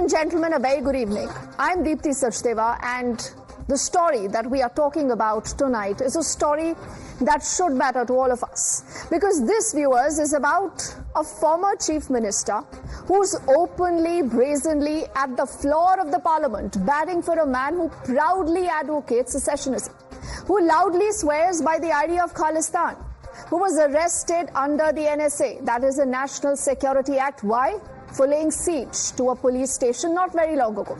and gentlemen, a very good evening. I'm Deepti Sachdeva, and the story that we are talking about tonight is a story that should matter to all of us. Because this, viewers, is about a former chief minister who's openly, brazenly at the floor of the parliament batting for a man who proudly advocates secessionism, who loudly swears by the idea of Khalistan, who was arrested under the NSA, that is the National Security Act. Why? For laying siege to a police station not very long ago.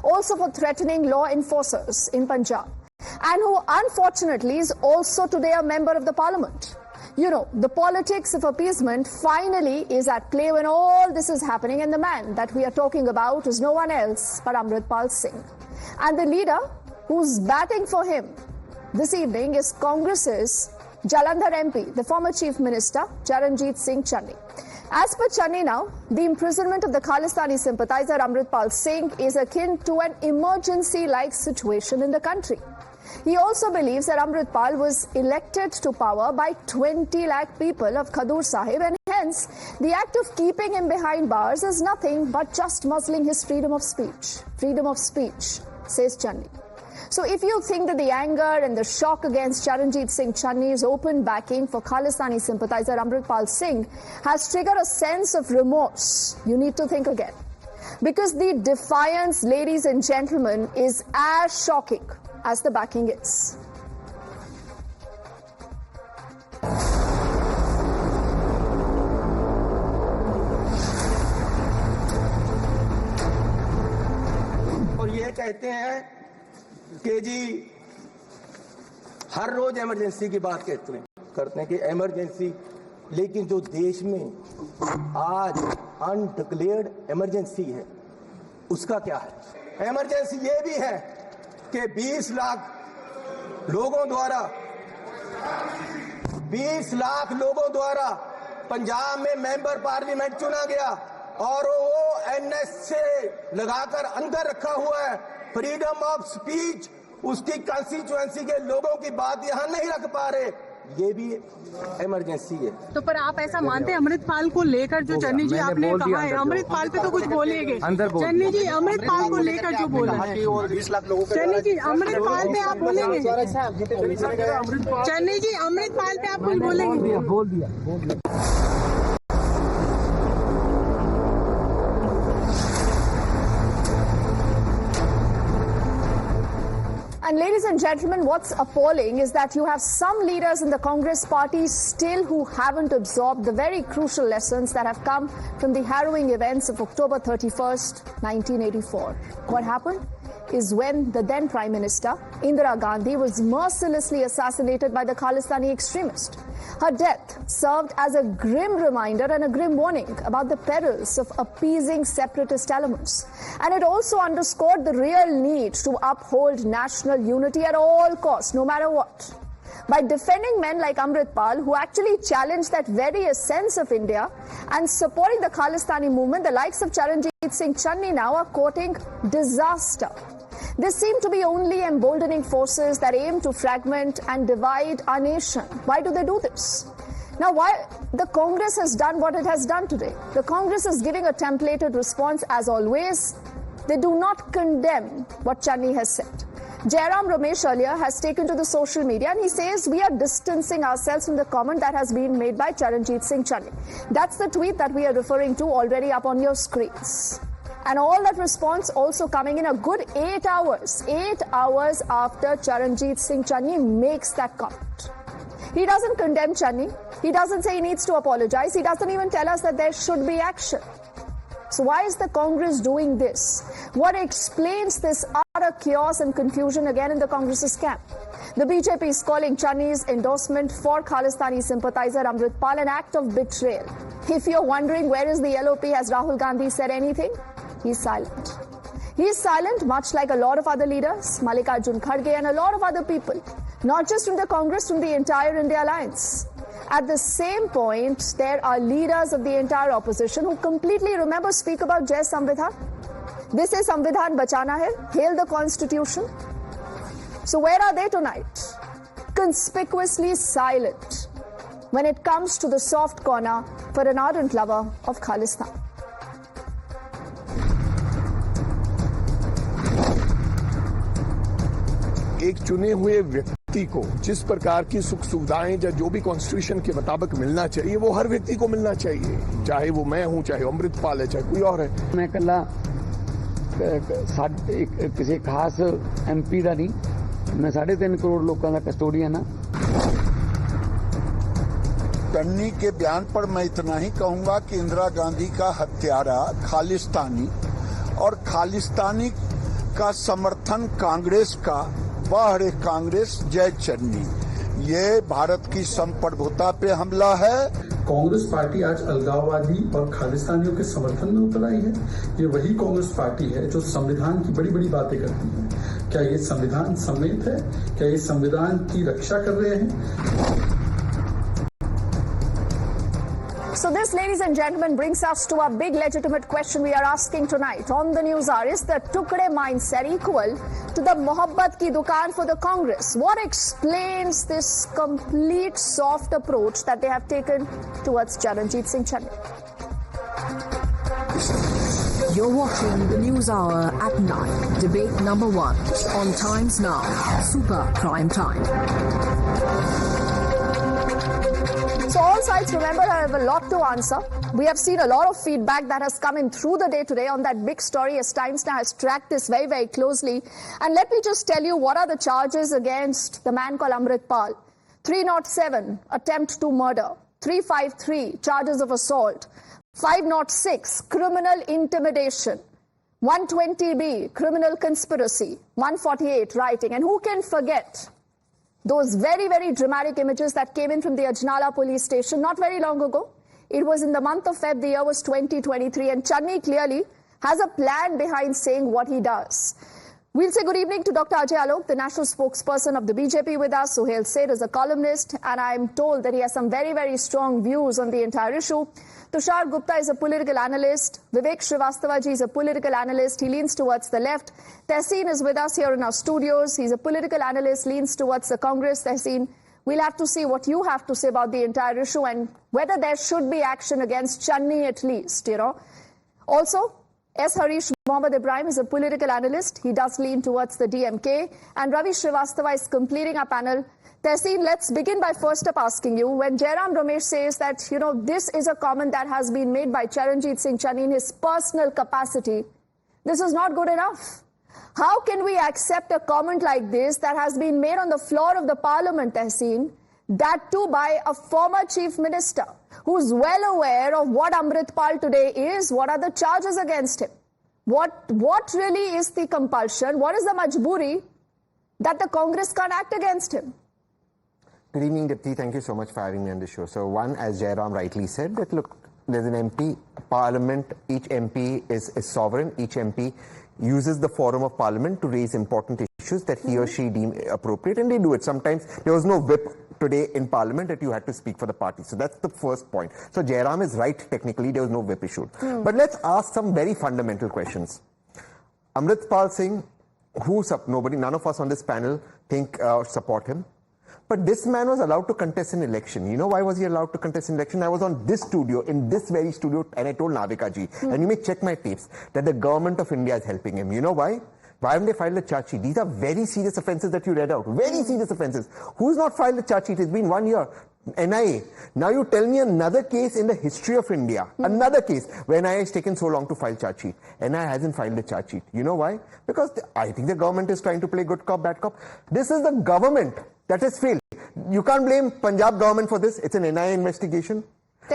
Also for threatening law enforcers in Punjab. And who unfortunately is also today a member of the parliament. You know, the politics of appeasement finally is at play when all this is happening, and the man that we are talking about is no one else but Amritpal Singh. And the leader who's batting for him this evening is Congress's Jalandhar MP, the former Chief Minister, Charanjit Singh Channi. As per Channi now, the imprisonment of the Khalistani sympathizer Amritpal Singh is akin to an emergency-like situation in the country. He also believes that Amritpal was elected to power by 20 lakh people of Khadur Sahib, and hence the act of keeping him behind bars is nothing but just muzzling his freedom of speech. Freedom of speech, says Channi. So if you think that the anger and the shock against Charanjit Singh Channi's open backing for Khalistani sympathizer Amritpal Singh has triggered a sense of remorse, you need to think again. Because the defiance, ladies and gentlemen, is as shocking as the backing is. और ये कहते हैं कि जी हर रोज emergency की बात करते हैं कि इमरजेंसी, लेकिन जो देश में आज अनडिक्लेयर्ड इमरजेंसी है उसका क्या है? इमरजेंसी ये भी है कि 20 लाख लोगों द्वारा पंजाब में मेंबर पार्लियामेंट चुना गया और वो एनएस से लगाकर अंदर रखा हुआ है। फ्रीडम ऑफ स्पीच, उसकी कंस्टिट्यूएंसी के लोगों की बात यहां नहीं रख पा रहे, ये भी इमरजेंसी है। तो पर आप ऐसा मानते हैं अमृतपाल को लेकर जो चन्नी जी आपने कहा है, अमृतपाल पे तो कुछ बोलेंगे? चन्नी जी अमृतपाल को लेकर जो बोला है, चन्नी जी अमृतपाल पे आप बोलेंगे? चन्नी जी अमृतपाल पे आप कुछ बोलेंगे? बोल दिया। And ladies and gentlemen, what's appalling is that you have some leaders in the Congress party still who haven't absorbed the very crucial lessons that have come from the harrowing events of October 31st, 1984. What happened is when the then Prime Minister, Indira Gandhi, was mercilessly assassinated by the Khalistani extremist. Her death served as a grim reminder and a grim warning about the perils of appeasing separatist elements. And it also underscored the real need to uphold national unity at all costs, no matter what. By defending men like Amritpal, who actually challenged that very essence of India, and supporting the Khalistani movement, the likes of Charanjit Singh Channi now are courting disaster. They seem to be only emboldening forces that aim to fragment and divide our nation. Why do they do this? Now, why the Congress has done what it has done today? The Congress is giving a templated response as always. They do not condemn what Channi has said. Jairam Ramesh earlier has taken to the social media and he says we are distancing ourselves from the comment that has been made by Charanjit Singh Channi. That's the tweet that we are referring to already up on your screens. And all that response also coming in a good 8 hours. 8 hours after Charanjit Singh Channi makes that comment. He doesn't condemn Channi. He doesn't say he needs to apologize. He doesn't even tell us that there should be action. So why is the Congress doing this? What explains this utter chaos and confusion again in the Congress's camp? The BJP is calling Channi's endorsement for Khalistani sympathizer Amritpal an act of betrayal. If you're wondering where is the LOP, has Rahul Gandhi said anything? He's silent. He's silent, much like a lot of other leaders, Mallikarjun Kharge and a lot of other people, not just from the Congress, from the entire India Alliance. At the same point, there are leaders of the entire opposition who completely speak about Jai Samvidhan. They say Samvidhan bachana hai, hail the constitution. So where are they tonight? Conspicuously silent when it comes to the soft corner for an ardent lover of Khalistan. एक चुने हुए व्यक्ति को जिस प्रकार की सुख सुविधाएं या जो भी कॉन्स्टिट्यूशन के मुताबिक मिलना चाहिए वो हर व्यक्ति को मिलना चाहिए, चाहे वो मैं हूं, चाहे अमृतपाल है, चाहे कोई और है। मैं कला किसी खास MP का नहीं, मैं 3.5 करोड़ लोगों का कस्टोडियन हाँ। चन्नी के बयान पर मैं इतना ही कहूंगा कि इंदिरा गांधी का हत्यारा खालिस्तानी और खालिस्तानी का समर्थन कांग्रेस का, वह रे कांग्रेस जय चन्नी, ये भारत की संप्रभुता पे हमला है। कांग्रेस पार्टी आज अलगाववादी और खालिस्तानियों के समर्थन में उतर आई है। ये वही कांग्रेस पार्टी है जो संविधान की बड़ी बड़ी बातें करती है। क्या ये संविधान सम्मिलित है? क्या ये संविधान की रक्षा कर रहे हैं? So this, ladies and gentlemen, brings us to a big legitimate question we are asking tonight on the Newshour. Is the Tukde mindset equal to the Mohabbat ki dukaan for the Congress? What explains this complete soft approach that they have taken towards Charanjit Singh Channi? You're watching the Newshour at 9. Debate number 1 on Times Now. Super Prime Time. So all sides, remember, have a lot to answer. We have seen a lot of feedback that has come in through the day today on that big story, as Times Now has tracked this very, very closely. And let me just tell you what are the charges against the man called Amritpal. 307, attempt to murder. 353, charges of assault. 506, criminal intimidation. 120B, criminal conspiracy. 148, writing. And who can forget those very, very dramatic images that came in from the Ajnala police station not very long ago? It was in the month of Feb, the year was 2023, and Channi clearly has a plan behind saying what he does. We'll say good evening to Dr. Ajay Alok, the national spokesperson of the BJP with us. Suhail Seth is a columnist, and I'm told that he has some very, very strong views on the entire issue. Tushar Gupta is a political analyst. Vivek Srivastava ji is a political analyst. He leans towards the left. Tehseen is with us here in our studios. He's a political analyst, leans towards the Congress. Tehseen, we'll have to see what you have to say about the entire issue and whether there should be action against Channi at least, you know. Also, S. Harish Mohammad Ibrahim is a political analyst. He does lean towards the DMK. And Ravi Srivastava is completing our panel. Tehseen, let's begin by first up asking you, when Jairam Ramesh says that, you know, this is a comment that has been made by Charanjit Singh Channi in his personal capacity, this is not good enough. How can we accept a comment like this that has been made on the floor of the parliament, Tehseen, that too by a former chief minister who's well aware of what Amritpal today is, what are the charges against him? What really is the compulsion? What is the majburi that the Congress can't act against him? Good evening, Deepti. Thank you so much for having me on the show. So one, as Jairam rightly said, that look, there's an MP, Parliament, each MP is sovereign, each MP uses the forum of Parliament to raise important issues that he or she deem appropriate, and they do it. Sometimes there was no whip today in Parliament that you had to speak for the party. So that's the first point. So Jairam is right, technically there was no whip issued. But let's ask some very fundamental questions. Amritpal Singh, none of us on this panel think support him. But this man was allowed to contest an election. You know why was he allowed to contest an election? I was on this studio, in this very studio, and I told Navika ji, and you may check my tapes, that the government of India is helping him. You know why? Why haven't they filed a charge sheet? These are very serious offences that you read out. Very serious offences. Who's not filed a charge sheet? It's been 1 year. NIA. Now you tell me another case in the history of India, another case where NIA has taken so long to file charge sheet. NIA hasn't filed a charge sheet. You know why? Because I think the government is trying to play good cop, bad cop. This is the government that has failed. You can't blame Punjab government for this. It's an NIA investigation.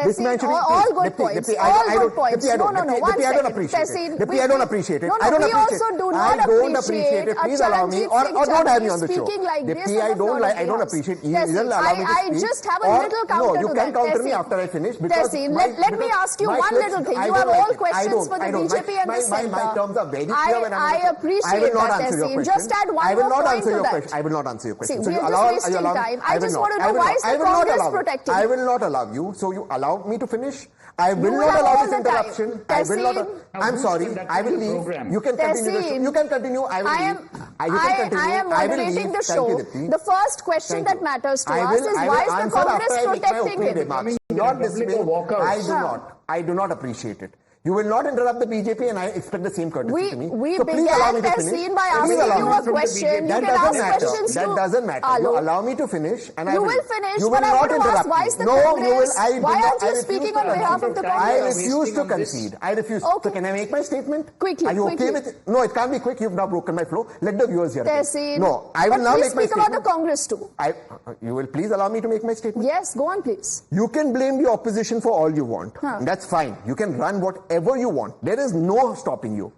This man should all good points. All good points. No, one second. I don't appreciate it. I don't appreciate it. I don't appreciate it. Please allow me, or don't have me on the show. I don't appreciate it. Either allow me to speak. I just have a little counter to that. No, you can counter me after I finish. Let me ask you one little thing. You have all questions for the BJP and the centre. My terms are very clear when I appreciate that, Tehseen. Just add one more point to that. I will not answer your question. See, we are just wasting time. I just want to know why is the Congress protecting I will not allow you. So you allow me to finish. I will not allow this interruption. I will not. I'm sorry. I will leave. You can continue. You can continue. I will leave. I am moderating the show. The first question that matters to us is why is the Congress protecting him? Not this way. I do not appreciate it. You will not interrupt the BJP, and I expect the same courtesy to me. We so please allow me began to the finish. scene by asking you a question. You That can ask doesn't questions matter. to That doesn't matter. Alok. You allow me to finish, and You will finish, You but will I not want to ask, interrupt why me. is the No, Congress? Why aren't you refuse speaking to on behalf of the concede. Congress? I refuse to concede. I refuse. Okay. So can I make my statement? Quickly, Are you quickly. okay with it? No, it can't be quick. You've now broken my flow. Let the viewers hear it. Tehseen. No, I will But now please make my speak about statement. the Congress too. You will please allow me to make my statement? Yes, go on, please. You can blame the opposition for all you want. That's fine. You can run whatever you want. There is no stopping you.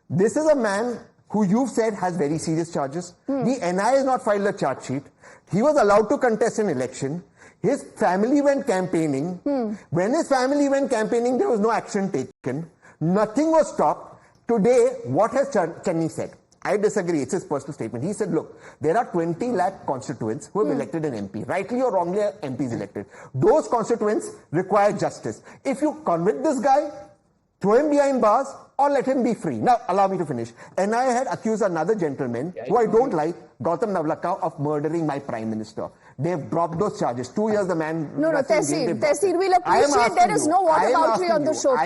This is a man who you've said has very serious charges. The NI has not filed a charge sheet. He was allowed to contest an election. His family went campaigning. When his family went campaigning, there was no action taken. Nothing was stopped. Today, what has Channi said? I disagree. It's his personal statement. He said, look, there are 20 lakh constituents who have elected an MP. Rightly or wrongly, MP is elected. Those constituents require justice. If you convict this guy, throw him behind bars, or let him be free. Now, allow me to finish. And I had accused another gentleman, who I don't like, Gautam Navlakha, of murdering my prime minister. They've dropped those charges. 2 years the man... No, Tehseen, we'll appreciate there is no whataboutery on the show,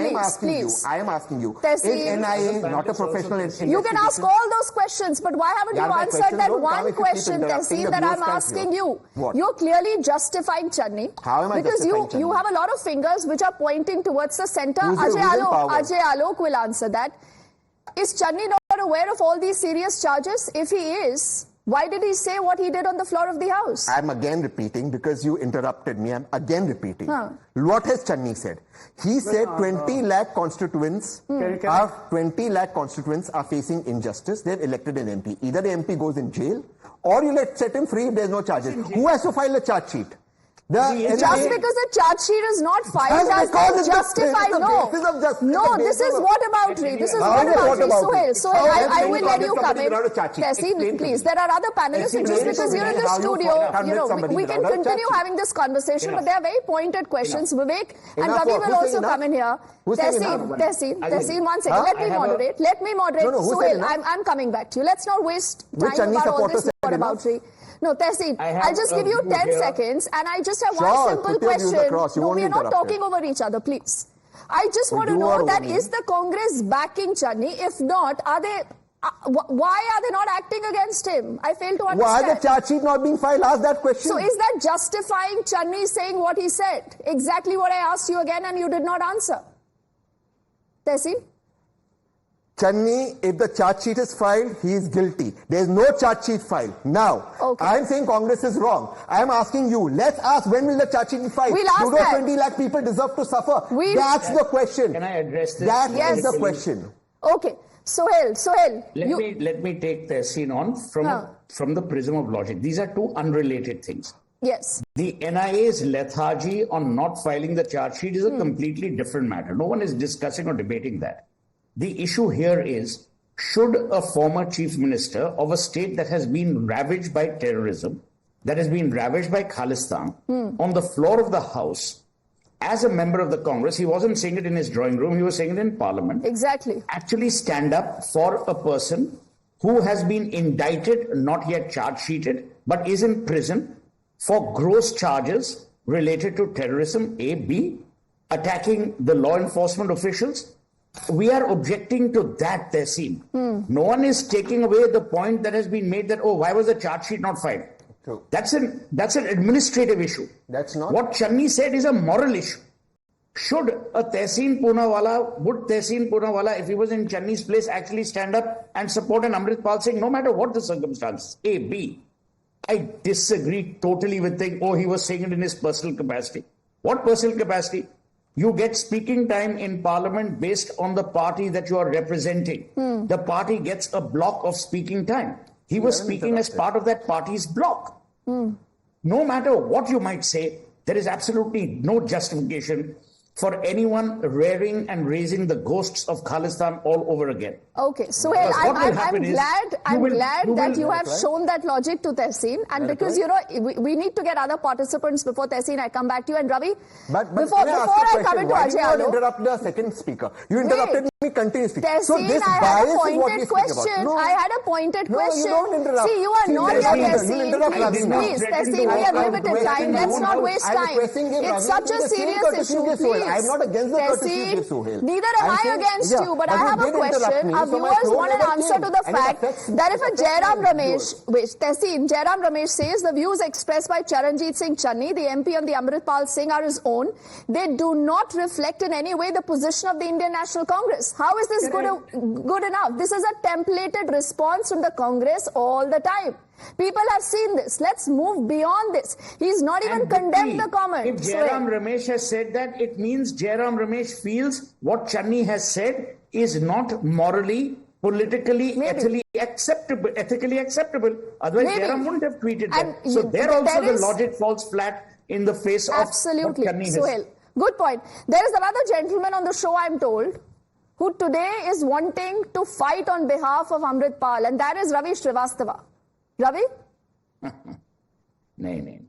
please. I am asking you. Tehseen, is NIA not a professional investigation? You can ask all those questions, but why haven't you answered that one question, Tehseen, that I'm asking you? What? You're clearly justifying Channi. How am I because justifying Channi? you have a lot of fingers which are pointing towards the center. Who's in power? Ajay Alok will answer that. Is Channi not aware of all these serious charges? If he is, why did he say what he did on the floor of the House? I'm again repeating because you interrupted me. I'm again repeating. What has Channi said? He said 20 lakh constituents are facing injustice. They've elected an MP. Either the MP goes in jail or you set him free if there's no charges. Who has to file a charge sheet? Just because a charge sheet is not filed does not justify. No, this is whataboutery. This is whataboutery. Sohail, I will let you come in. Tehseen, please. There are other panelists. And just because you're in the studio, we can continue having this conversation, but they are very pointed questions. Vivek and Ravi will also come in here. Tehseen, 1 second. Let me moderate. Sohail, I'm coming back to you. Let's not waste time about all this whataboutery. No, Tehseen, I'll just give you 10 seconds and I just have one simple question. No, we are not talking over each other, please. I just want to know that is the Congress backing Channi? If not, are they... why are they not acting against him? I fail to understand. Why are the charge sheet not being filed? Ask that question. So is that justifying Channi saying what he said? Exactly what I asked you again and you did not answer. Tehseen? Channi, if the charge sheet is filed, he is guilty. There is no charge sheet filed. Now, I'm saying Congress is wrong. I'm asking you, let's ask when will the charge sheet be filed? We'll ask Do those 20 lakh people deserve to suffer? That's the question. Can I address this? That is the question. Okay. Sohail. Let me take Tehseen on from the prism of logic. These are two unrelated things. Yes. The NIA's lethargy on not filing the charge sheet is a completely different matter. No one is discussing or debating that. The issue here is, should a former chief minister of a state that has been ravaged by terrorism, that has been ravaged by Khalistan, on the floor of the House, as a member of the Congress, he wasn't saying it in his drawing room, he was saying it in Parliament. Exactly. Actually stand up for a person who has been indicted, not yet charge sheeted, but is in prison for gross charges related to terrorism, A, B, attacking the law enforcement officials. We are objecting to that, Tehseen. No one is taking away the point that has been made that, why was the charge sheet not filed? True. That's an administrative issue. That's not. What Channi said is a moral issue. Would Tehseen Poonawala, if he was in Channi's place, actually stand up and support an Amritpal Singh, no matter what the circumstances? A, B. I disagree totally with saying, he was saying it in his personal capacity. What personal capacity? You get speaking time in Parliament based on the party that you are representing. The party gets a block of speaking time. He was speaking as part of that party's block. No matter what you might say, there is absolutely no justification for anyone rearing and raising the ghosts of Khalistan all over again. Okay, so I'm glad that you have shown that logic to Tehseen, and because we need to get other participants before Tehseen. I come back to you, and Ravi. But before I come into Ajay Alok, interrupt the second speaker. You interrupted me continuously. Tehseen, so this I had a bias pointed question. No, I had a pointed question. You don't interrupt. See, you are not here, Tehseen. Please, Tehseen, we have limited time. Let's not waste time. It's such a serious issue. please. I'm not against the courtesy Tehseen, gift, Suhail. neither am I against you, but I have a question. Our viewers want an answer to the fact that if a Jairam Ramesh says the views expressed by Charanjit Singh Channi, the MP of the Amritpal Singh, are his own, they do not reflect in any way the position of the Indian National Congress. How is this good enough? This is a templated response from the Congress all the time. People have seen this. Let's move beyond this. He's not even condemned the comment. If Jairam Ramesh has said that, it means Jairam Ramesh feels what Channi has said is not morally, politically, ethically acceptable. Otherwise, Jairam wouldn't have tweeted that. So there also the logic falls flat in the face of what Channi has said. Good point. There is another gentleman on the show, I'm told, who today is wanting to fight on behalf of Amritpal, and that is Ravi Srivastava. Ravi? No,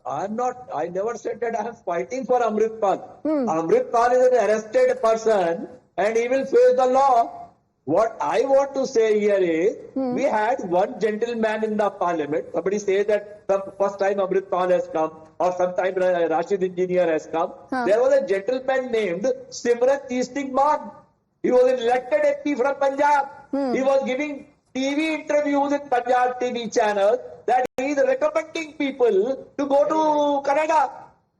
I'm not. I never said that I am fighting for Amritpal. Amritpal is an arrested person and he will face the law. What I want to say here is, we had one gentleman in the parliament. Somebody says that the first time Amritpal has come, or sometime Rashid Engineer has come. There was a gentleman named Simranjit Singh Man. He was an elected MP from Punjab. He was giving TV interviews in Punjab TV channels that he is recommending people to go to Canada.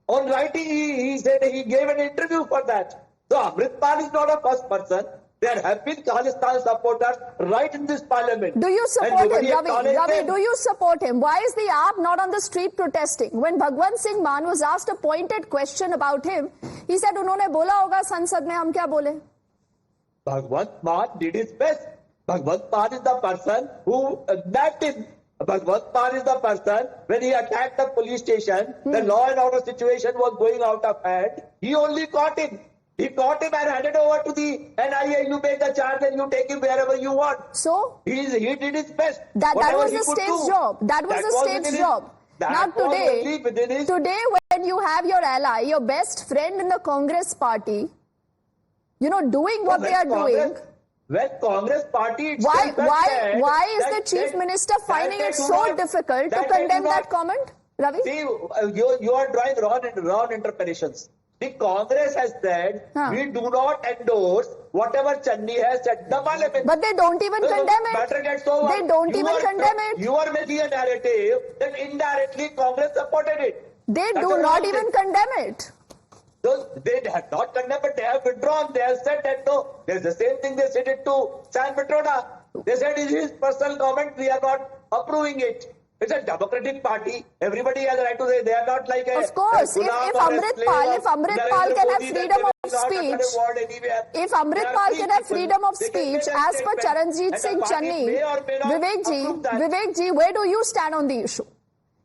On writing, he said he gave an interview for that. So Amritpal is not a first person. There have been Khalistan supporters right in this parliament. Do you support him, Ravi? Do you support him? Why is the AAP not on the street protesting? When Bhagwant Singh Maan was asked a pointed question about him, he said, "Unhone bola hoga Sansad mein, hum kya bole?" Bhagwant Maan did his best. Bhagwant Maan is the person who nabbed him. Bhagwant Maan is the person, when he attacked the police station, the law and order situation was going out of hand. He only caught him. He caught him and handed over to the NIA. You make the charge and you take him wherever you want. So? He did his best. That was the state's job. That was the state's job. Now today when you have your ally, your best friend in the Congress party, you know, doing what they are doing. When Congress party why is the Chief Minister finding it so difficult to condemn that comment, Ravi? See, you are drawing wrong interpretations. The Congress has said, we do not endorse whatever Channi has said in the parliament. But they don't even condemn it. They don't even condemn it. You are making a narrative that indirectly Congress supported it. They do not even condemn it. They have not condemned, but they have withdrawn. They have said that no, there's the same thing they said it to Sam Petroda. They said it is his personal comment, we are not approving it. It's a democratic party. Everybody has a right to say. They are not like a... Of course, if Amritpal can have freedom of speech, if Amritpal can have freedom of speech, as per Charanjit Singh Channi, Vivek ji, where do you stand on the issue?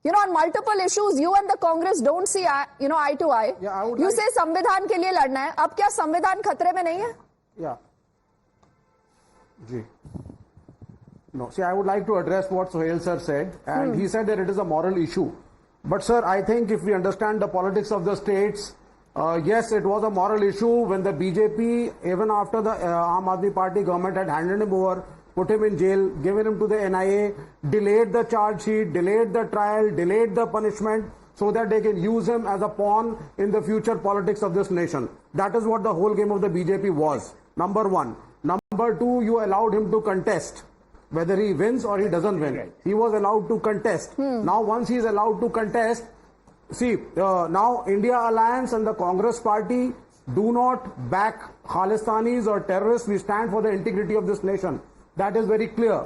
You know, on multiple issues, you and the Congress don't see, eye to eye. You say संविधान के लिए लड़ना है. अब क्या संविधान खतरे में नहीं है? Yeah. Ji. No, see, I would like to address what Suhail sir said, and he said that it is a moral issue. But sir, I think if we understand the politics of the states, yes, it was a moral issue when the BJP, even after the Aam Aadmi Party government had handed him over, put him in jail, given him to the NIA, delayed the charge sheet, delayed the trial, delayed the punishment, so that they can use him as a pawn in the future politics of this nation. That is what the whole game of the BJP was. Number one. Number two, you allowed him to contest. Whether he wins or he doesn't win. He was allowed to contest. Now once he is allowed to contest, see, now India Alliance and the Congress party do not back Khalistanis or terrorists. We stand for the integrity of this nation. That is very clear.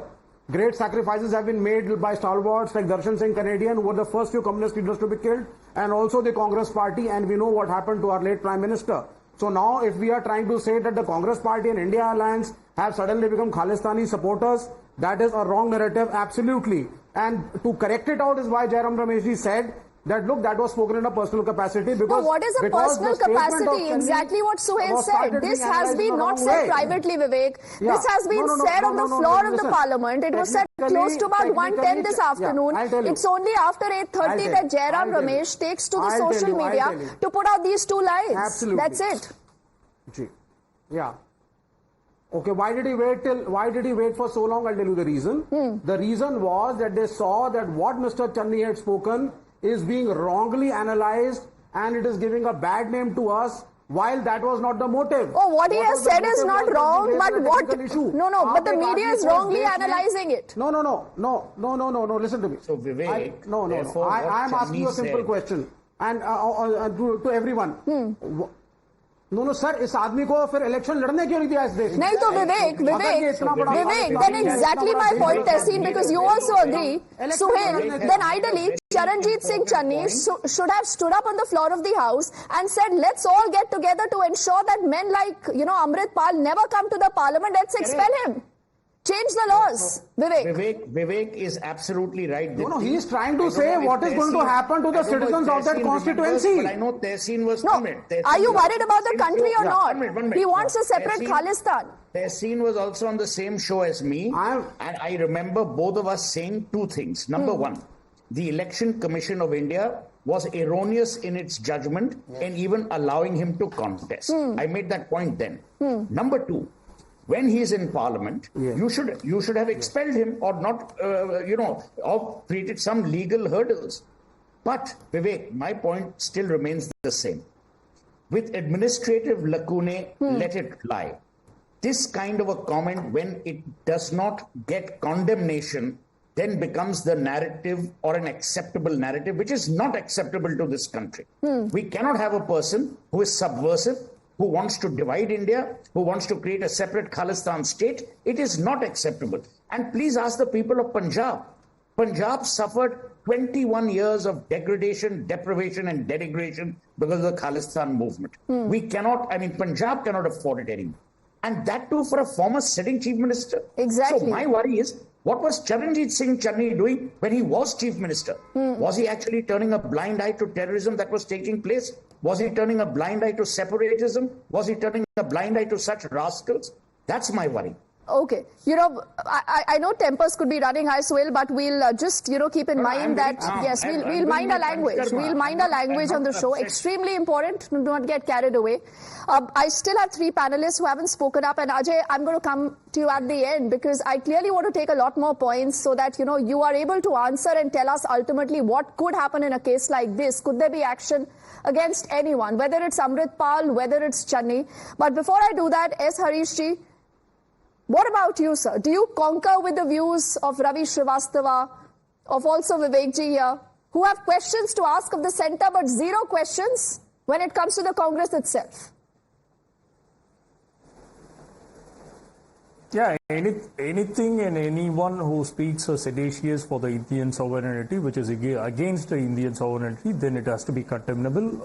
Great sacrifices have been made by stalwarts like Darshan Singh Canadian, who were the first few communist leaders to be killed, and also the Congress party, and we know what happened to our late Prime Minister. So now if we are trying to say that the Congress party and India Alliance have suddenly become Khalistani supporters, that is a wrong narrative, absolutely. And to correct it out is why Jairam Ramesh said that, look, that was spoken in a personal capacity. Because, no, what is a personal capacity? Exactly what Suhail said. This has been not said privately, Vivek. Yeah. This has been said on the floor of the parliament. It was said close to about 1:10 this afternoon. It's only after 8:30 that Jairam Ramesh takes to the social media to put out these two lines. Absolutely. That's it. Gee. Yeah. Okay, why did he wait for so long? I'll tell you the reason. The reason was that they saw that what Mr. Channi had spoken is being wrongly analyzed, and it is giving a bad name to us while that was not the motive. Oh, what he has said is not wrong, but what? But the media is wrongly analyzing it. No, listen to me. So Vivek, I am asking you a simple question, and to everyone. No, sir, इस आदमी को फिर election लड़ने क्यों नहीं दिया इस देश में? नहीं तो विवेक, then exactly my point, Tehseen, because you also agree, Suhail, then ideally Charanjit Singh Channi should have stood up on the floor of the house and said, let's all get together to ensure that men like, Amritpal never come to the parliament, let's expel him. Change the laws, Vivek is absolutely right. No, he is trying to say what is going to happen to the citizens of that constituency. But I know Tehseen was... No, are you worried about the country or not? He wants a separate Khalistan. Tehseen was also on the same show as me, and I remember both of us saying two things. Number one, the Election Commission of India was erroneous in its judgment in even allowing him to contest. I made that point then. Number two, when he is in parliament, you should have expelled him or not, or created some legal hurdles. But Vivek, my point still remains the same. With administrative lacunae, let it lie. This kind of a comment, when it does not get condemnation, then becomes the narrative or an acceptable narrative, which is not acceptable to this country. We cannot have a person who is subversive, who wants to divide India, who wants to create a separate Khalistan state. It is not acceptable. And please ask the people of Punjab. Punjab suffered 21 years of degradation, deprivation and denigration because of the Khalistan movement. Punjab cannot afford it anymore. And that too for a former sitting chief minister. Exactly. So my worry is, what was Charanjit Singh Channi doing when he was chief minister? Was he actually turning a blind eye to terrorism that was taking place? Was he turning a blind eye to separatism? Was he turning a blind eye to such rascals? That's my worry. Okay. I know tempers could be running high, Suhail, but we'll just, keep in mind that, yes, we'll mind our language. We'll mind our language on the show. Extremely important to not get carried away. I still have three panelists who haven't spoken up. And Ajay, I'm going to come to you at the end because I clearly want to take a lot more points so that, you are able to answer and tell us ultimately what could happen in a case like this. Could there be action against anyone, whether it's Amritpal, whether it's Channi? But before I do that, S. Harish ji, what about you, sir? Do you concur with the views of Ravi Srivastava, of also Vivek ji here, who have questions to ask of the centre but zero questions when it comes to the Congress itself? Yeah, anything and anyone who speaks seditious for the Indian sovereignty, which is against the Indian sovereignty, then it has to be condemnable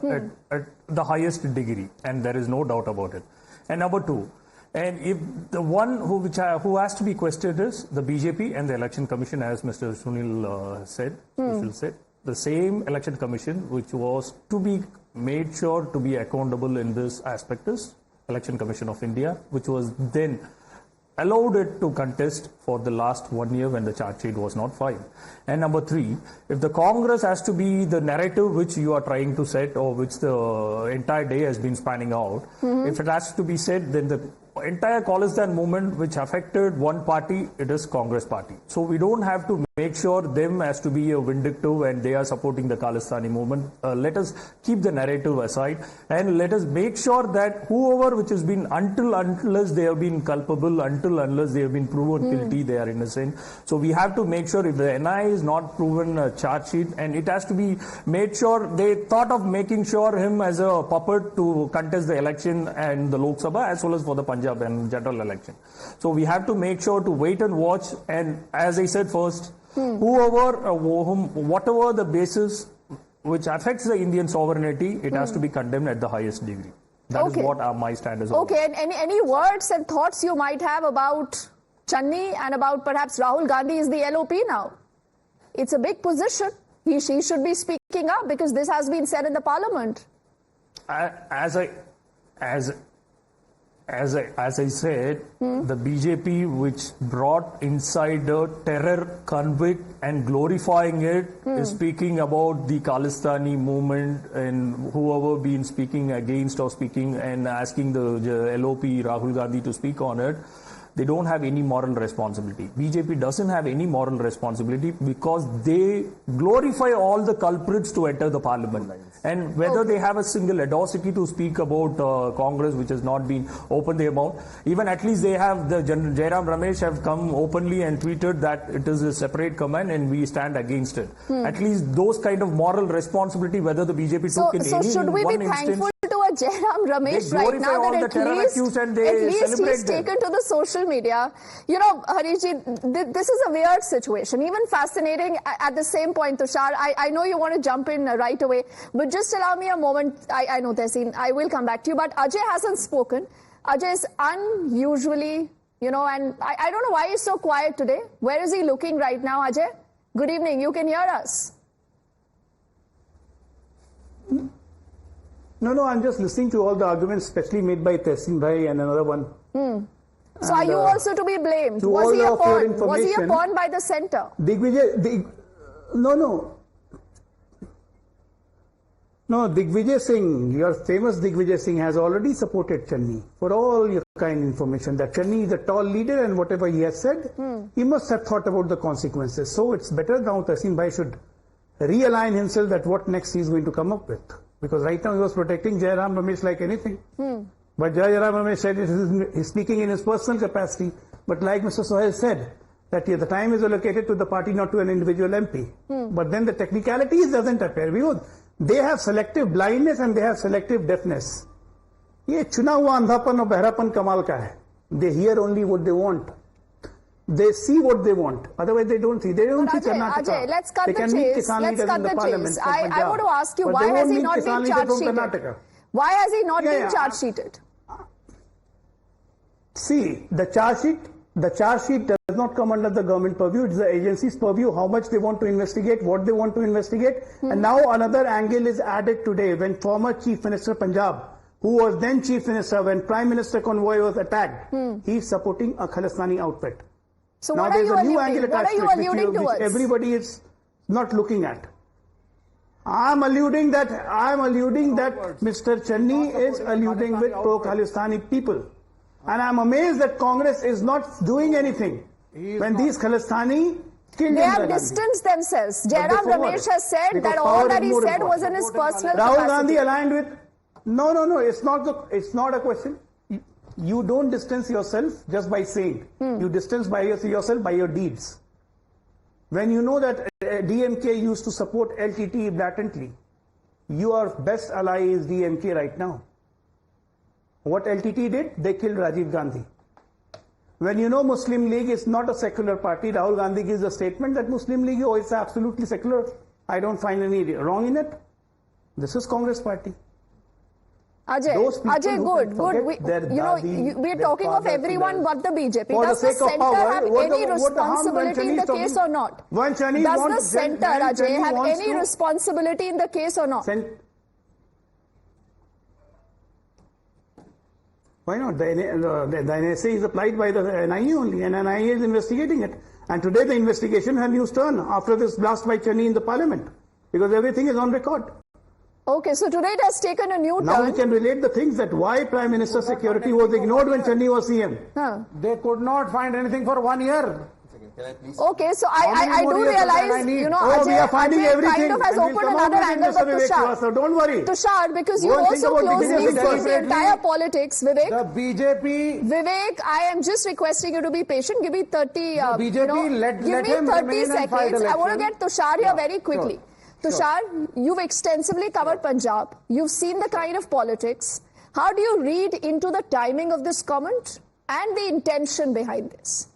at the highest degree, and there is no doubt about it. And number two, and if the one who has to be questioned is the BJP and the Election Commission, as Mr. Sunil said, the same Election Commission which was to be made sure to be accountable in this aspect is Election Commission of India, which was then allowed it to contest for the last 1 year when the charge sheet was not filed. And number three, if the Congress has to be the narrative which you are trying to set or which the entire day has been spanning out, if it has to be said, then the entire Khalistan movement which affected one party, it is Congress party. So we don't have to make sure them as to be a vindictive and they are supporting the Khalistani movement. Let us keep the narrative aside and let us make sure that whoever which has been unless they have been culpable, unless they have been proven guilty, they are innocent. So we have to make sure if the NI is not proven a charge sheet, and it has to be made sure they thought of making sure him as a puppet to contest the election and the Lok Sabha as well as for the Punjab and general election. So we have to make sure to wait and watch, and as I said first, whatever the basis which affects the Indian sovereignty, it has to be condemned at the highest degree. That is what my stand is. Okay, and any words and thoughts you might have about Channi and about perhaps Rahul Gandhi is the LOP now? It's a big position. He should be speaking up because this has been said in the parliament. As I said, the BJP which brought insider terror, convict and glorifying it is speaking about the Khalistani movement, and whoever been speaking against or speaking and asking the LOP Rahul Gandhi to speak on it. they don't have any moral responsibility. BJP doesn't have any moral responsibility because they glorify all the culprits to enter the parliament. And whether they have a single audacity to speak about Congress, which has not been open their mouth, even at least they have the Jairam Ramesh have come openly and tweeted that it is a separate command and we stand against it. At least those kind of moral responsibility, whether the BJP took in any should we one be instance, thankful to a Jairam Ramesh right now that at least he's taken to the social media? You know, Harishji, this is a weird situation, even fascinating at the same point. Tushar, I know you want to jump in right away, but just allow me a moment. I know, Tehseen, I will come back to you, but Ajay hasn't spoken. Ajay is unusually, you know, and I don't know why he's so quiet today. Where is he looking right now, Ajay? Good evening, you can hear us. No, I'm just listening to all the arguments, especially made by Tehseen Bhai and another one. So are you also to be blamed? Was he a pawn? Was he a pawn by the centre? No, Digvijay Singh, your famous Digvijay Singh has already supported Channi for all your kind information that Channi is a tall leader and whatever he has said, he must have thought about the consequences. So it's better now Tehseen Bhai should realign himself that what next he is going to come up with. Because right now he was protecting Jairam Ramesh like anything. But Jairam Ramesh said he's speaking in his personal capacity. But like Mr. Sohail said, that the time is allocated to the party, not to an individual MP. But then the technicalities doesn't appear. They have selective blindness and they have selective deafness. ये चुना हुआ अंधापन और बहरापन कमाल का है. They hear only what they want. They see what they want. Otherwise, they don't see. They don't see Karnataka. Ajay, let's cut the chase. Let's cut the chase. I want to ask you, why has he not been charge sheeted? Why has he not been charge sheeted? See, the charge sheet does not come under the government purview. It's the agency's purview, how much they want to investigate, what they want to investigate. And now another angle is added today when former Chief Minister Punjab, who was then Chief Minister, when Prime Minister convoy was attacked, he's supporting a Khalistani outfit. So now what are you alluding? What are you alluding towards? Which everybody is not looking at. I'm alluding that Mr. Channi is alluding with pro-Khalistani people. And I'm amazed that Congress is not doing anything when these Khalistani killed They have distanced themselves. Jairam Ramesh has said that all that he said was in his personal capacity. Rahul Gandhi aligned with... No, it's not a question. You don't distance yourself just by saying. You distance yourself by your deeds. When you know that DMK used to support LTT blatantly, your best ally is DMK right now. What LTT did? They killed Rajiv Gandhi. When you know Muslim League is not a secular party, Rahul Gandhi gives a statement that Muslim League is absolutely secular. I don't find any wrong in it. This is Congress party. Ajay, good. We are talking of everyone but the BJP. Does the centre have any responsibility in the case or not? Does the centre, Ajay, have any responsibility in the case or not? Why not? The NSA is applied by the NIA only, and NIA is investigating it. And today the investigation had new turn after this blast by Channi in the parliament, because everything is on record. Okay, so today it has taken a new turn. Now we can relate the things that why Prime Minister's security was ignored when Channi was CM. They could not find anything for 1 year. Okay, so I do realize, Ajay, we are finding everything. kind of has opened another angle, but Tushar, so don't worry. Tushar, because you also closely follow the entire politics, Vivek. The BJP... Vivek, I am just requesting you to be patient. Give me 30, BJP, let him 30 seconds. I want to get Tushar here very quickly. Sure. Tushar, you've extensively covered Punjab. You've seen the kind of politics. How do you read into the timing of this comment and the intention behind this?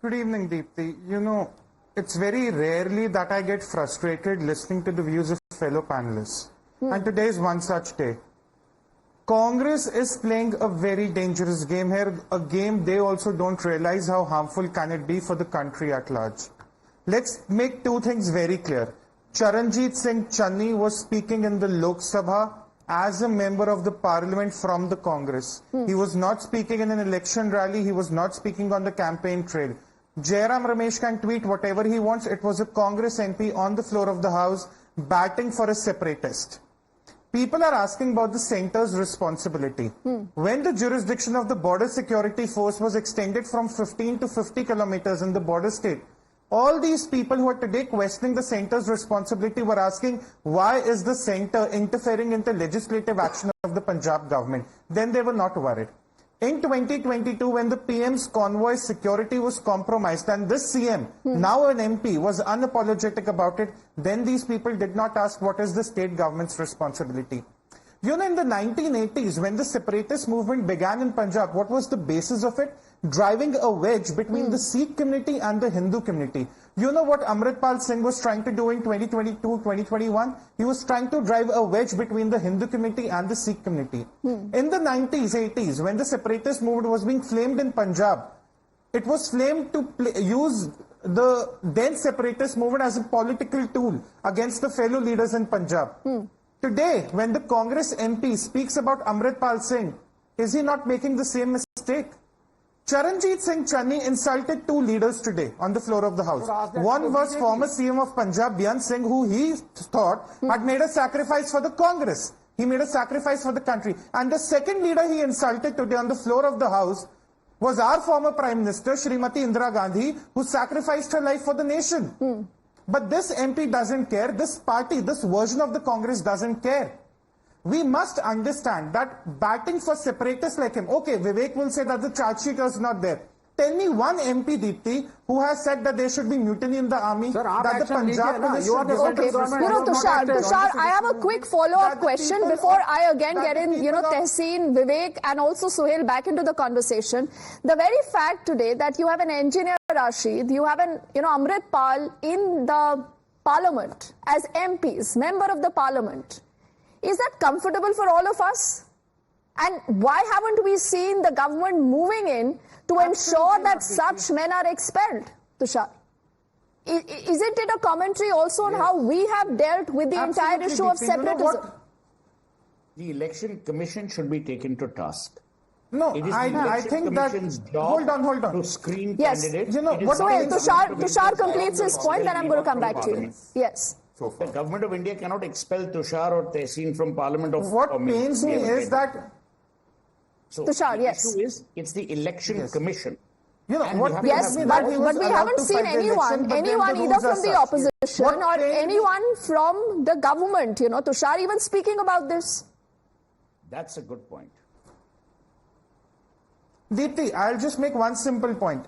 Good evening, Deepti. It's very rarely that I get frustrated listening to the views of fellow panelists. And today is one such day. Congress is playing a very dangerous game here, a game they also don't realize how harmful can it be for the country at large. Let's make two things very clear. Charanjit Singh Channi was speaking in the Lok Sabha as a member of the parliament from the Congress. He was not speaking in an election rally. He was not speaking on the campaign trail. Jairam Ramesh can tweet whatever he wants. It was a Congress MP on the floor of the House batting for a separatist. People are asking about the centre's responsibility. When the jurisdiction of the border security force was extended from 15 to 50 kilometers in the border state, all these people who are today questioning the centre's responsibility were asking, why is the centre interfering into legislative action of the Punjab government? Then they were not worried. In 2022, when the PM's convoy security was compromised and this CM, now an MP, was unapologetic about it, then these people did not ask what is the state government's responsibility. You know, in the 1980s, when the separatist movement began in Punjab, what was the basis of it? Driving a wedge between the Sikh community and the Hindu community. You know what Amritpal Singh was trying to do in 2022, 2021? He was trying to drive a wedge between the Hindu community and the Sikh community. In the 90s, 80s, when the separatist movement was being flamed in Punjab, it was flamed to use the then separatist movement as a political tool against the fellow leaders in Punjab. Today, when the Congress MP speaks about Amritpal Singh, is he not making the same mistake? Charanjit Singh Channi insulted two leaders today on the floor of the House. One was former CM of Punjab, Beyond Singh, who he thought had made a sacrifice for the Congress. He made a sacrifice for the country. And the second leader he insulted today on the floor of the House was our former Prime Minister, Srimati Indira Gandhi, who sacrificed her life for the nation. But this MP doesn't care. This party, this version of the Congress doesn't care. We must understand that batting for separatists like him, okay, Vivek will say that the charge sheet was not there. Tell me one MP, Deepti, who has said that there should be mutiny in the army, Sir, that the Punjab police should be Tushar, I have a quick follow-up question before I again get in, Tehseen, Vivek and also Suhail back into the conversation. The very fact today that you have an engineer, Rashid, you have an, Amritpal in the parliament as MPs, member of the parliament. Is that comfortable for all of us? And why haven't we seen the government moving in to ensure that such men are expelled, Tushar? Isn't it a commentary also on how we have dealt with the entire issue of separatism? The Election Commission should be taken to task. No, it is I think that... Hold on. To screen yes. candidates. Tushar completes his point, then I'm going to come back to you. Yes. The government of India cannot expel Tushar or Tehseen from Parliament. What pains me is that... So Tushar, the yes. issue is, it's the Election Commission. But we haven't seen anyone either from the opposition or anyone from the government, Tushar, even speaking about this. That's a good point. Deepti, I'll just make one simple point.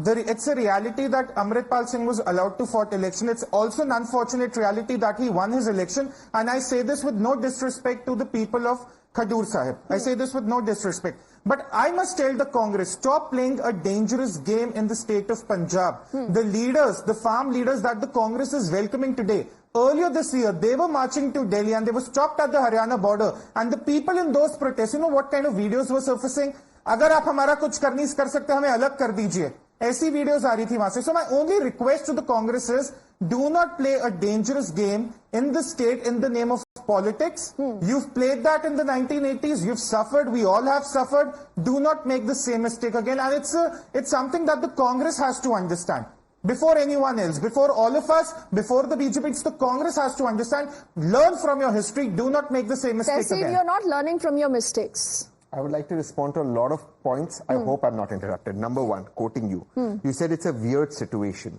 It's a reality that Amritpal Singh was allowed to fight election. It's also an unfortunate reality that he won his election. And I say this with no disrespect to the people of Khadur Sahib. I say this with no disrespect. But I must tell the Congress, stop playing a dangerous game in the state of Punjab. The leaders, the farm leaders that the Congress is welcoming today, earlier this year, they were marching to Delhi and they were stopped at the Haryana border. And the people in those protests, you know what kind of videos were surfacing? अगर आप हमारा कुछ कर सकते हमें अलग कर दीजिए ऐसी वीडियोस आ रही थी वहां से so my only request to the Congress is do not play a dangerous game in the state in the name of politics. You've played that in the 1980s, you've suffered, we all have suffered. Do not make the same mistake again. And it's something that the Congress has to understand before anyone else, before all of us, before the BJP. It's the Congress has to understand, learn from your history, do not make the same mistake again. You're not learning from your mistakes. I would like to respond to a lot of points. I hope I'm not interrupted. Number one, quoting you. You said it's a weird situation.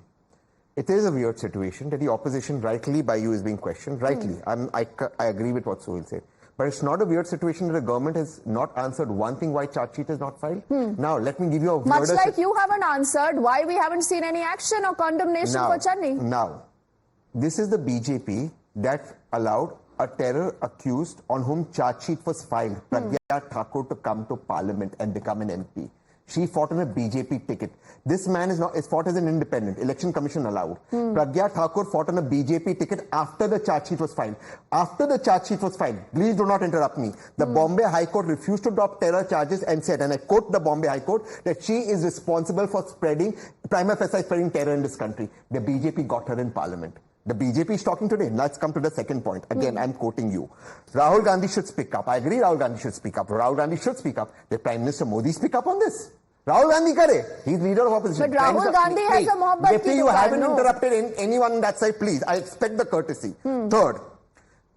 It is a weird situation that the opposition, rightly by you, is being questioned. Rightly. I agree with what Suhail said. But it's not a weird situation that the government has not answered one thing why charge sheet is not filed. Now, let me give you a weirder... Much like you haven't answered why we haven't seen any action or condemnation for Channi. Now, this is the BJP that allowed a terror accused on whom charge sheet was filed, Pragya Thakur, to come to parliament and become an MP. She fought on a BJP ticket. This man is fought as an independent. Election Commission allowed. Pragya Thakur fought on a BJP ticket after the charge sheet was filed. After the charge sheet was filed, please do not interrupt me. The Bombay High Court refused to drop terror charges and said, and I quote the Bombay High Court, that she is responsible for spreading, prima facie spreading terror in this country. The BJP got her in parliament. The BJP is talking today. Let's come to the second point. Again, I'm quoting you. Rahul Gandhi should speak up. I agree Rahul Gandhi should speak up. Rahul Gandhi should speak up. Did Prime Minister Modi speak up on this? Rahul Gandhi kare. He's leader of opposition. But Rahul Gandhi has a mohabbat ki you haven't interrupted anyone on that side, please. I expect the courtesy. Third,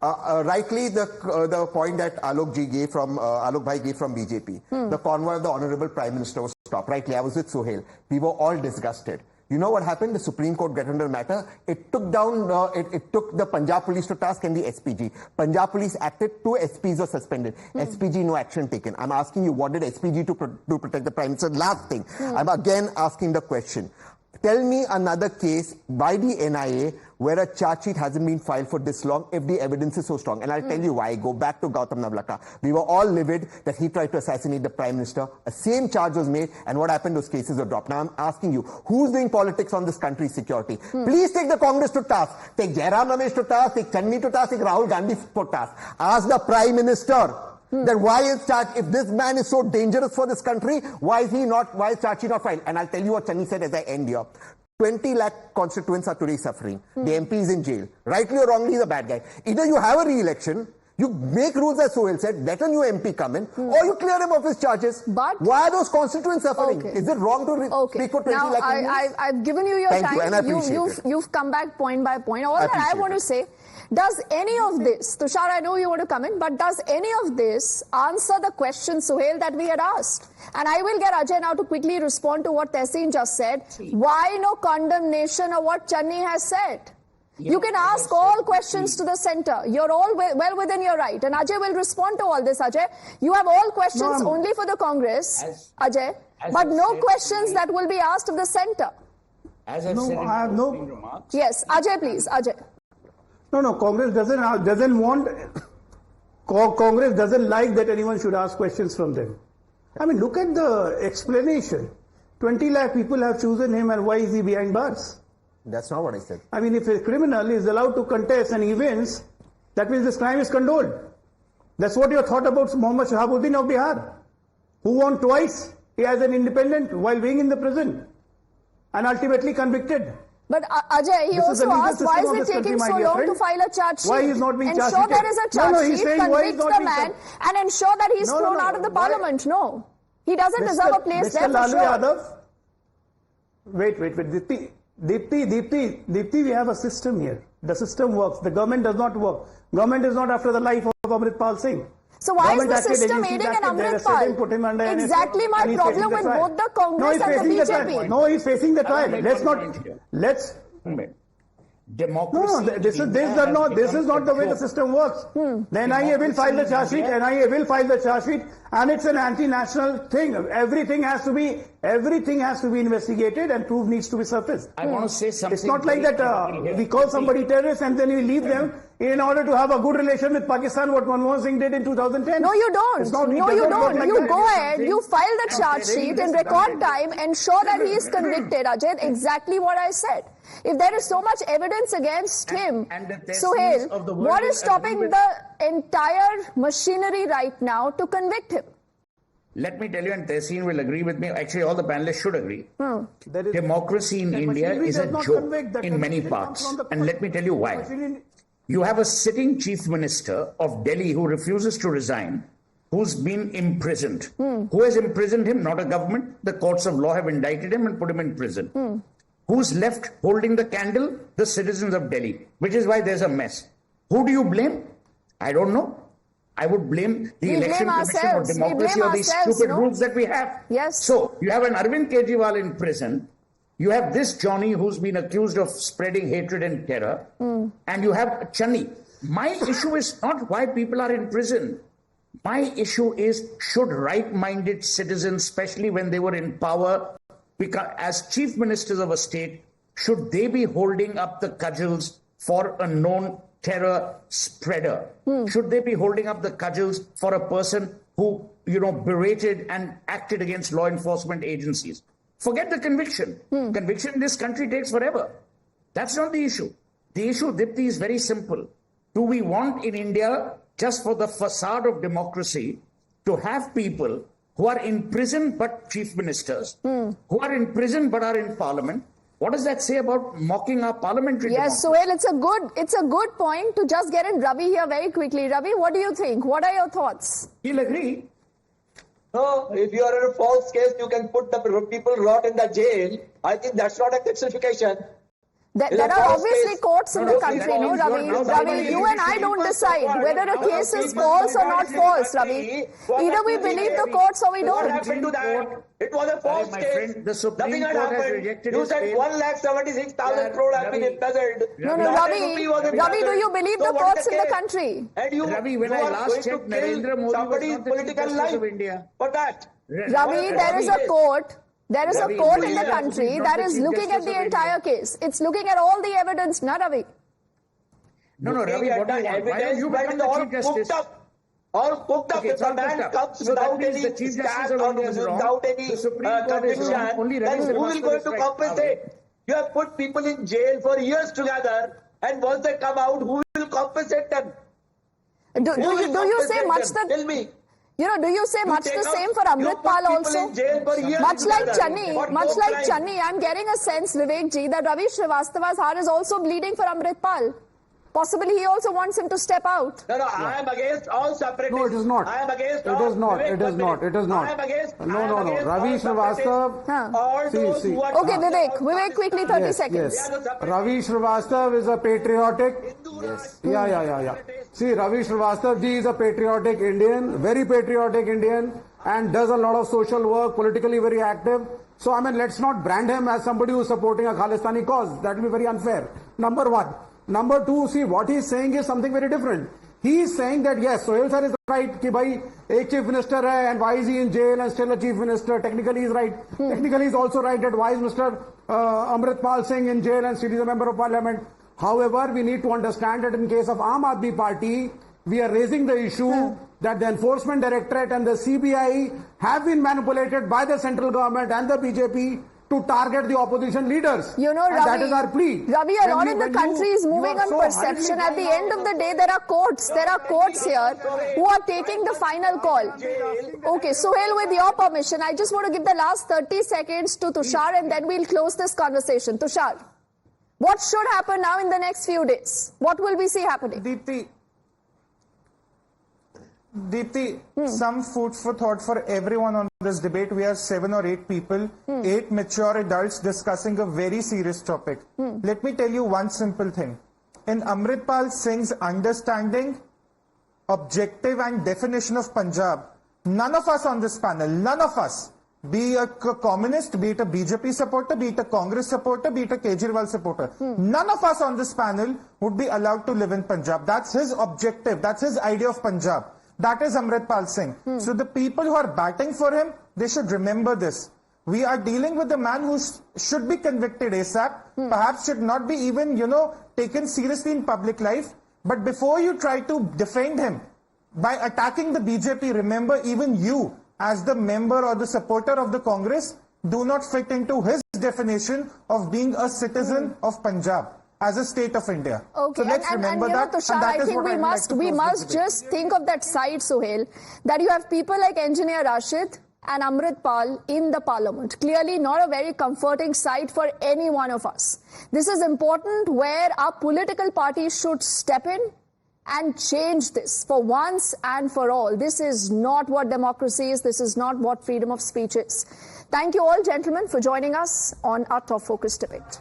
Rightly, the point that Alok Bhai gave from BJP, the convoy of the Honorable Prime Minister was stopped. Rightly, I was with Sohail. We were all disgusted. You know what happened? The Supreme Court got under the matter. It took down, it took the Punjab police to task and the SPG. Punjab police acted, 2 SPs were suspended. SPG, no action taken. I'm asking you, what did SPG do to protect the Prime Minister? Last thing, I'm again asking the question. Tell me another case by the NIA where a charge sheet hasn't been filed for this long if the evidence is so strong. And I'll tell you why. Go back to Gautam Navlakha. We were all livid that he tried to assassinate the Prime Minister. A same charge was made, and what happened? Those cases were dropped. Now I'm asking you, who's doing politics on this country's security? Please take the Congress to task. Take Jairam Ramesh to task, take Channi to task, take Rahul Gandhi to task. Ask the Prime Minister that why is if this man is so dangerous for this country, why is charge sheet not filed? And I'll tell you what Channi said as I end here. 20 lakh constituents are today suffering. The MP is in jail. Rightly or wrongly, he's a bad guy. Either you have a re-election, you make rules as Sohail said, let a new MP come in, or you clear him of his charges. But why are those constituents suffering? Is it wrong to speak for 20 lakh Indians? I've given you your Thank time. You, and I appreciate it. You've come back point by point. All that I want to say, does any of this, Tushar, I know you want to come in, but does any of this answer the question, Sohail, that we had asked? And I will get Ajay now to quickly respond to what Tehseen just said. Why no condemnation of what Channi has said? You can ask all questions to the centre. You're all well within your right. And Ajay will respond to all this, Ajay. You have all questions only for the Congress, Ajay, but no questions that will be asked of the centre. As I've said in my opening remarks. Yes, Ajay, please, Ajay. No, Congress doesn't want, Congress doesn't like that anyone should ask questions from them. I mean, look at the explanation. 20 lakh people have chosen him, and why is he behind bars? That's not what I said. I mean, if a criminal is allowed to contest and he wins, that means this crime is condoned. That's what you thought about Mohammad Shahabuddin of Bihar, who won twice as an independent while being in the prison and ultimately convicted. But Ajay, he also asked, why is it taking so long to file a charge sheet? Why is not being charged? Ensure there is a charge sheet, convict the man, and ensure that he's thrown out of the parliament. No, he doesn't deserve a place there for sure. Wait. Deepti, we have a system here. The system works. The government does not work. Government is not after the life of Amritpal Singh. So why is the system aiding an Amritpal? Exactly my problem with both the Congress and the BJP. No, he's facing the trial. Democracy. No, this is not the way the system works. The NIA will file the charge sheet, and it's an anti-national thing. Everything has to be investigated, and proof needs to be surfaced. I want to say something. It's not like that we call somebody terrorist and then we leave them in order to have a good relation with Pakistan, what Manmohan Singh did in 2010. No, you don't. You go ahead, you file the charge sheet in record time, ensure that he is convicted, Ajay. Exactly what I said. If there is so much evidence against him, Sohail, what is stopping the entire machinery right now to convict him? Let me tell you, and Tehseen will agree with me, actually all the panelists should agree. Democracy in India is a joke in many parts. And let me tell you why. You have a sitting chief minister of Delhi who refuses to resign, who's been imprisoned. Who has imprisoned him? Not a government. The courts of law have indicted him and put him in prison. Who's left holding the candle? The citizens of Delhi, which is why there's a mess. Who do you blame? I don't know. I would blame the election commission or democracy or these stupid rules that we have. Yes. So you have an Arvind Kejriwal in prison. You have this Johnny who's been accused of spreading hatred and terror. And you have Channi. My issue is not why people are in prison. My issue is, should right-minded citizens, especially when they were in power, because as chief ministers of a state, should they be holding up the cudgels for a known terror spreader? Should they be holding up the cudgels for a person who, berated and acted against law enforcement agencies? Forget the conviction. Conviction in this country takes forever. That's not the issue. The issue, Deepti, is very simple. Do we want in India, just for the facade of democracy, to have people who are in prison but chief ministers, who are in prison but are in parliament? What does that say about mocking our parliamentary democracy? Yes, Sohail, it's a good point to just get in Ravi here very quickly. Ravi, what do you think? What are your thoughts? He'll agree. No, if you are in a false case, you can put the people rot in the jail. I think that's not a justification. There are obviously courts in the country, no, Ravi? Ravi, you and I don't decide whether a case is false or not false, Ravi. Either we believe the courts or we don't. What happened to that? It was a false case. The Supreme Nothing had Court has happened. rejected You his said claim. 1,76,000 crore have been embezzled. No, Ravi, do you believe the courts in the country? And you, Ravi, when you I are last going to checked, kill Narendra Modi was somebody's not the Chief political Justice life of India. for that. Ravi, there is a court. There is a Ravi, court in the Narendra country Modi is that not is the Chief looking at Justice the of entire case. It's looking at all the evidence, na, Ravi? No, Ravi, what do you want? Why don't you become the Chief Justice? All cooked up. Okay, If a man comes so without that means any the Chief Justice stand of or India is wrong. without any The Supreme Court is conviction, wrong. Only then Ravi who will Srivastava going is to right. compensate? You have put people in jail for years together, and once they come out, who will compensate them? Do you say much the... Tell me. You know, do you say much the same for Amritpal also? Much like Channi, I'm getting a sense, Vivek ji, that Ravi Srivastava's heart is also bleeding for Amritpal. Possibly he also wants him to step out. No, I am against all separatists. No, it is not. I am against It all... is not. It is not. It is not. I am against... No. Ravi Srivastava... All those who are... Okay, Vivek, quickly, 30 seconds. Yes. Ravi Srivastava is a patriotic... Yes. Yeah. See, Ravi Srivastava ji is a patriotic Indian, very patriotic Indian, and does a lot of social work, politically very active. So, I mean, let's not brand him as somebody who is supporting a Khalistani cause. That will be very unfair. Number one. Number two, see, what he is saying is something very different. He is saying that, yes, Sohail sir is right, ki bhai, ek chief minister hai, and why is he in jail and still a chief minister? Technically, he is right. Technically, he is also right that why is Mr. Amritpal Singh in jail and still is a member of parliament. However, we need to understand that in case of Aam Aadmi Party, we are raising the issue that the Enforcement Directorate and the CBI have been manipulated by the central government and the BJP to target the opposition leaders. You know, Ravi, that is our plea. Ravi, a lot of the country is moving on perception. At the end of the day, there are courts. There are courts here who are taking the final call. Okay, Sohail, with your permission, I just want to give the last 30 seconds to Tushar and then we'll close this conversation. Tushar, what should happen now in the next few days? What will we see happening? Deepti, some food for thought for everyone on this debate. We are 7 or 8 people, 8 mature adults discussing a very serious topic. Let me tell you one simple thing. In Amritpal Singh's understanding, objective and definition of Punjab, none of us on this panel, none of us, be a communist, be it a BJP supporter, be it a Congress supporter, be it a Kejriwal supporter, none of us on this panel would be allowed to live in Punjab. That's his objective. That's his idea of Punjab. That is Amritpal Singh. So the people who are batting for him, they should remember this. We are dealing with a man who should be convicted ASAP, perhaps should not be even, taken seriously in public life. But before you try to defend him by attacking the BJP, remember even you, as the member or the supporter of the Congress, do not fit into his definition of being a citizen of Punjab as a state of India. Okay, so let's remember that. Tushar, I think we must just think of that side, Sohail, that you have people like Engineer Rashid and Amritpal in the parliament. Clearly not a very comforting sight for any one of us. This is important where our political parties should step in and change this for once and for all. This is not what democracy is. This is not what freedom of speech is. Thank you all, gentlemen, for joining us on our Top Focus debate.